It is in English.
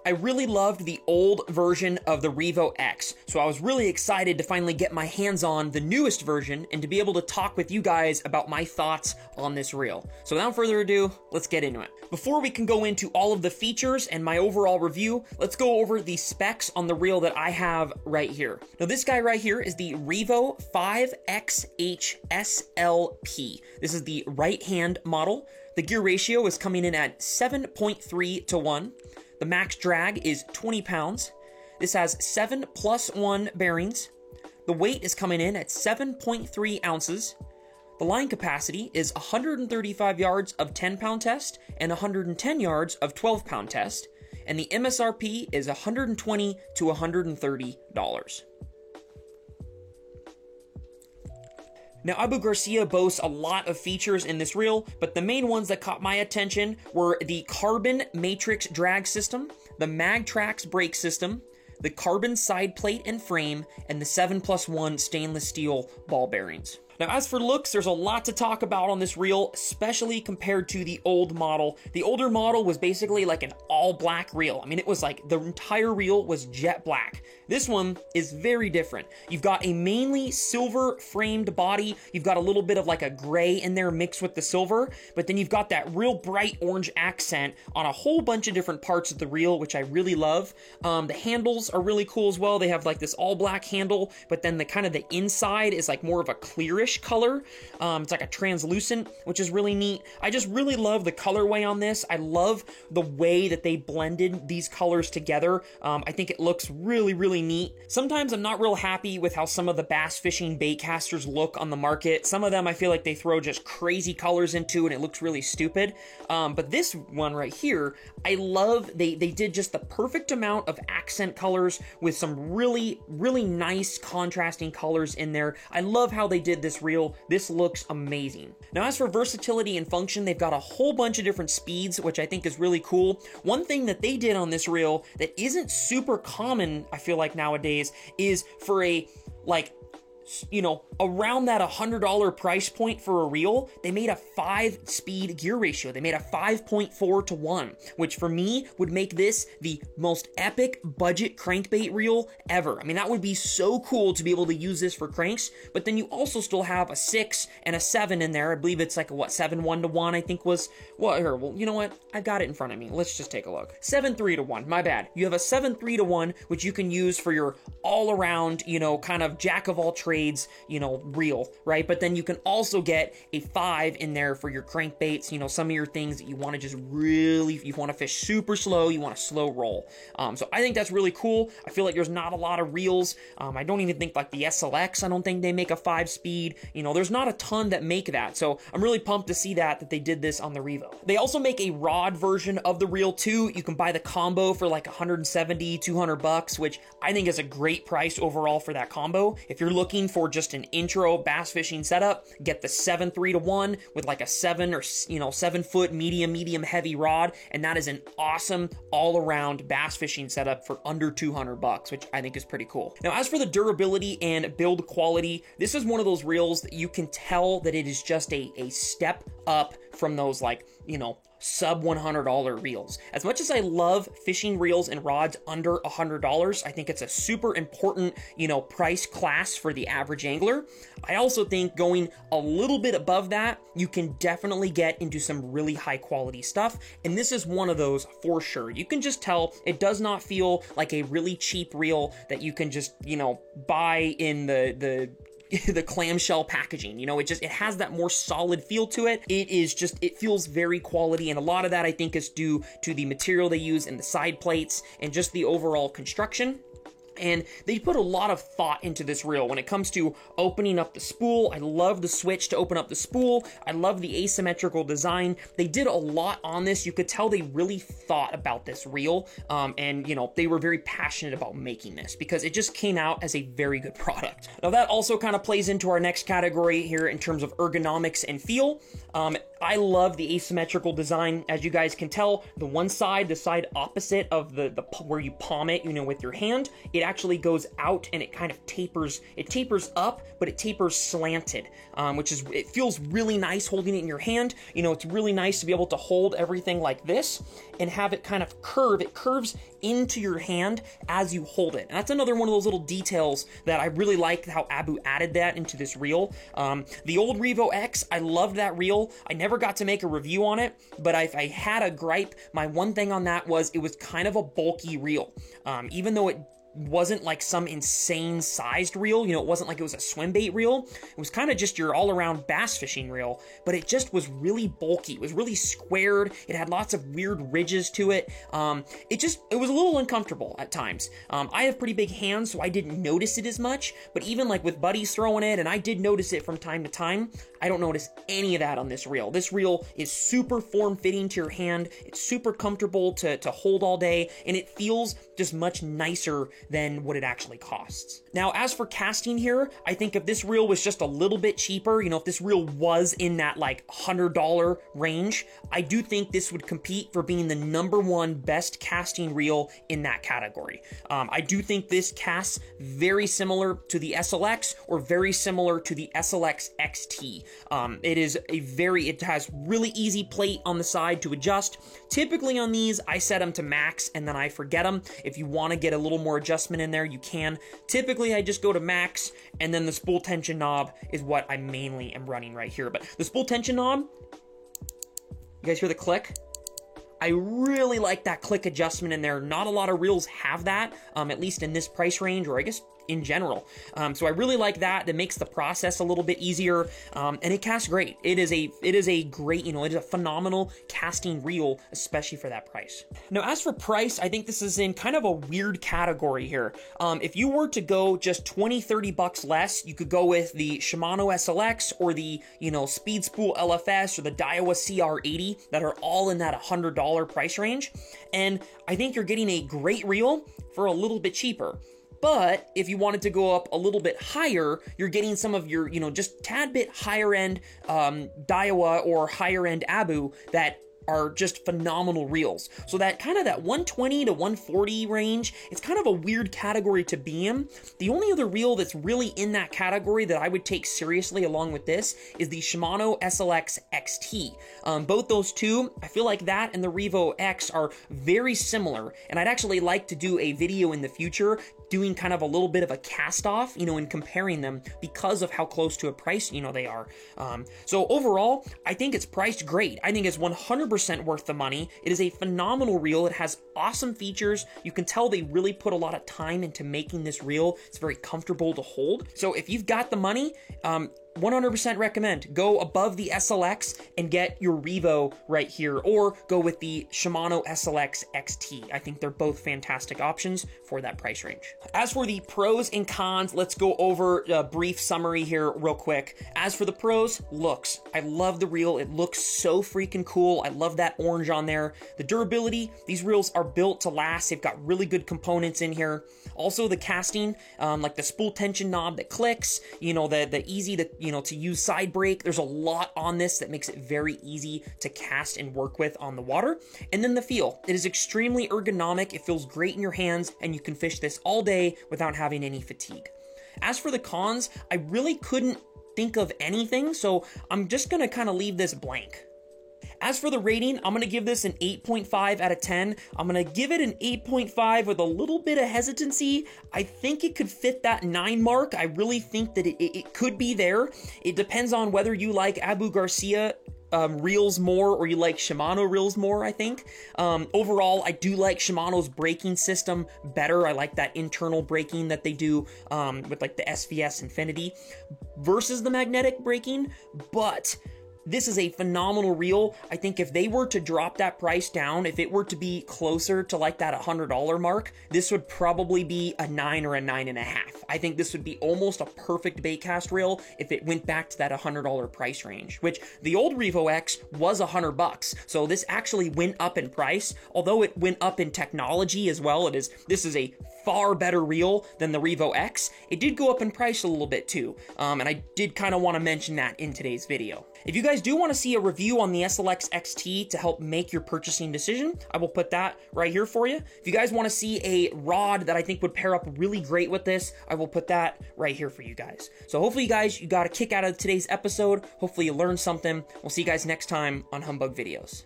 I really loved the old version of the Revo X, so I was really excited to finally get my hands on the newest version and to be able to talk with you guys about my thoughts on this reel. So without further ado, let's get into it. Before we can go into all of the features and my overall review, let's go over the specs on the reel that I have right here. Now this guy right here is the Revo 5XH SLP. This is the right-hand model. The gear ratio is coming in at 7.3 to 1. The max drag is 20 pounds. This has 7+1 bearings. The weight is coming in at 7.3 ounces. The line capacity is 135 yards of 10-pound test and 110 yards of 12-pound test. And the MSRP is $120 to $130. Now, Abu Garcia boasts a lot of features in this reel, but the main ones that caught my attention were the carbon matrix drag system, the Magtrax brake system, the carbon side plate and frame, and the 7+1 stainless steel ball bearings. Now, as for looks, there's a lot to talk about on this reel, especially compared to the old model. The older model was basically like an all-black reel. I mean, it was like the entire reel was jet black. This one is very different. You've got a mainly silver framed body. You've got a little bit of like a gray in there mixed with the silver, but then you've got that real bright orange accent on a whole bunch of different parts of the reel, which I really love. The handles are really cool as well. They have like this all-black handle, but then the kind of the inside is like more of a clearish color. It's like a translucent, which is really neat. I just really love the colorway on this. I love the way that they blended these colors together. I think it looks really, really neat. Sometimes I'm not real happy with how some of the bass fishing bait casters look on the market. Some of them I feel like they throw just crazy colors into and it looks really stupid. But this one right here, I love they did just the perfect amount of accent colors with some really, really nice contrasting colors in there. I love how they did this reel. This looks amazing. Now, as for versatility and function, they've got a whole bunch of different speeds, which I think is really cool. One thing that they did on this reel that isn't super common, I feel like nowadays, is for a, like, you know, around that $100 price point for a reel, they made a 5-speed gear ratio. They made a 5.4 to 1, which for me would make this the most epic budget crankbait reel ever. I mean, that would be so cool to be able to use this for cranks, but then you also still have a 6 and a 7 in there. I believe it's like a, what, 7-1 to 1, I think was, well, you know what? I've got it in front of me. Let's just take a look. 7-3 to 1, my bad. You have a 7-3 to 1, which you can use for your all-around, you know, kind of jack-of-all-trades, you know, reel, right? But then you can also get a 5 in there for your crankbaits, you know, some of your things that you want to just really, you want to fish super slow, you want a slow roll. So I think that's really cool. I feel like there's not a lot of reels. I don't even think like the SLX, I don't think they make a 5-speed. You know, there's not a ton that make that. So I'm really pumped to see that they did this on the Revo. They also make a rod version of the reel too. You can buy the combo for like 170, 200 bucks, which I think is a great price overall for that combo. If you're looking for just an intro bass fishing setup, get the 7-3 to 1 with like a 7 or, you know, 7-foot medium heavy rod, and that is an awesome all-around bass fishing setup for under 200 bucks, which I think is pretty cool. Now, as for the durability and build quality, this is one of those reels that you can tell that it is just a step up from those, like, you know, sub $100 reels. As much as I love fishing reels and rods under $100, I think it's a super important, you know, price class for the average angler. I also think going a little bit above that, you can definitely get into some really high quality stuff. And this is one of those for sure. You can just tell it does not feel like a really cheap reel that you can just, you know, buy in the clamshell packaging. You know, it has that more solid feel to it. It feels very quality, and a lot of that I think is due to the material they use in the side plates and just the overall construction. And they put a lot of thought into this reel when it comes to opening up the spool. I love the switch to open up the spool. I love the asymmetrical design. They did a lot on this. You could tell they really thought about this reel, and you know, they were very passionate about making this because it just came out as a very good product. Now that also kind of plays into our next category here in terms of ergonomics and feel. I love the asymmetrical design. As you guys can tell, the side opposite of the where you palm it, you know, with your hand, it actually goes out and it kind of tapers. It tapers up, but it tapers slanted, it feels really nice holding it in your hand. You know, it's really nice to be able to hold everything like this. and have it kind of curve. It curves into your hand as you hold it. And that's another one of those little details that I really like how Abu added that into this reel. The old Revo X, I loved that reel. I never got to make a review on it, but if I had a gripe, my one thing on that was it was kind of a bulky reel. Even though it wasn't like some insane sized reel, you know, it wasn't like it was a swim bait reel. It was kind of just your all around bass fishing reel, but it just was really bulky. It was really squared. It had lots of weird ridges to it. It was a little uncomfortable at times. I have pretty big hands, so I didn't notice it as much, but even like with buddies throwing it, and I did notice it from time to time, I don't notice any of that on this reel. This reel is super form fitting to your hand. It's super comfortable to hold all day, and it feels just much nicer than what it actually costs. Now, as for casting here, I think if this reel was just a little bit cheaper, you know, if this reel was in that like $100 range, I do think this would compete for being the #1 best casting reel in that category. I do think this casts very similar to the SLX or very similar to the SLX XT. It has really easy plate on the side to adjust. Typically on these, I set them to max and then I forget them. If you want to get a little more adjustment in there, you can. Typically, I just go to max, and then the spool tension knob is what I mainly am running right here. But the spool tension knob, you guys hear the click? I really like that click adjustment in there. Not a lot of reels have that, at least in this price range, or I guess in general. So I really like that. It makes the process a little bit easier, and it casts great. It is a great, you know, it is a phenomenal casting reel, especially for that price. Now, as for price, I think this is in kind of a weird category here. If you were to go just 20, 30 bucks less, you could go with the Shimano SLX or the, you know, Speed Spool LFS or the Daiwa CR80 that are all in that $100 price range. And I think you're getting a great reel for a little bit cheaper. But if you wanted to go up a little bit higher, you're getting some of your, you know, just tad bit higher end Daiwa or higher end Abu that are just phenomenal reels. So that kind of that 120 to 140 range, it's kind of a weird category to be in. The only other reel that's really in that category that I would take seriously along with this is the Shimano SLX XT. Both those two, I feel like that and the Revo X are very similar, and I'd actually like to do a video in the future doing kind of a little bit of a cast off, you know, and comparing them because of how close to a price, you know, they are. So overall, I think it's priced great. I think it's 100% worth the money. It is a phenomenal reel. It has awesome features. You can tell they really put a lot of time into making this reel. It's very comfortable to hold. So if you've got the money, 100% recommend. Go above the SLX and get your Revo right here, or go with the Shimano SLX XT. I think they're both fantastic options for that price range. As for the pros and cons, let's go over a brief summary here real quick. As for the pros, looks. I love the reel. It looks so freaking cool. I love that orange on there. The durability, these reels are built to last. They've got really good components in here. Also the casting, like the spool tension knob that clicks, you know, the easy to, you know, to use side brake. There's a lot on this that makes it very easy to cast and work with on the water. And then the feel. It is extremely ergonomic. It feels great in your hands, and you can fish this all day without having any fatigue. As for the cons, I really couldn't think of anything, so I'm just gonna kind of leave this blank. As for the rating, I'm going to give this an 8.5 out of 10. I'm going to give it an 8.5 with a little bit of hesitancy. I think it could fit that 9 mark. I really think that it could be there. It depends on whether you like Abu Garcia reels more or you like Shimano reels more, I think. Overall, I do like Shimano's braking system better. I like that internal braking that they do with like the SVS Infinity versus the magnetic braking, but this is a phenomenal reel. I think if they were to drop that price down, if it were to be closer to like that $100 mark, this would probably be a 9 or a 9.5. I think this would be almost a perfect baitcast reel if it went back to that $100 price range, which the old Revo X was $100. So this actually went up in price, although it went up in technology as well. This is a far better reel than the Revo X. It did go up in price a little bit too, and I did kind of want to mention that in today's video. If you guys do want to see a review on the SLX XT to help make your purchasing decision, I will put that right here for you. If you guys want to see a rod that I think would pair up really great with this, I will put that right here for you guys. So hopefully you got a kick out of today's episode. Hopefully you learned something. We'll see you guys next time on Humbug Videos.